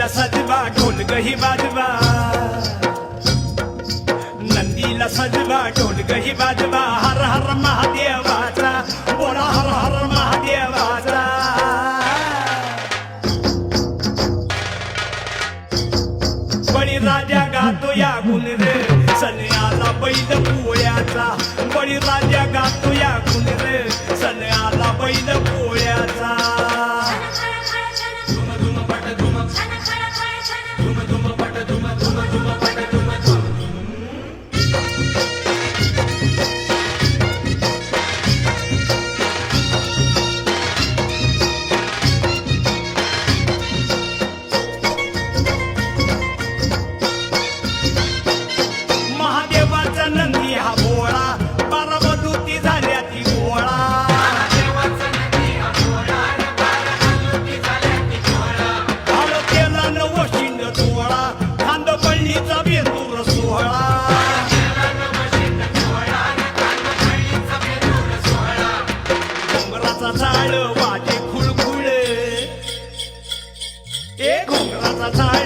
नंदीला सजवा ढोल गही वाजवा नंदीला सजवा ढोल गही वाजवा हर हर महादेवाचा बोला हर हर महादेवाचा बळीराजा गातो या गुण रे सन्याला बैल पोळ्याचा बळीराजा गातो या गुण रे सन्याला बैल पोळ्याचा महादेवाचा नंदी हा भोळा बारामधूती झाल्या ती गोळा केला नवशिंड सोहळा खांदपळणीचा बेंदूर सोहळा घोंगराचा झाड वाजे खुळखुळ घोंगराचा झाड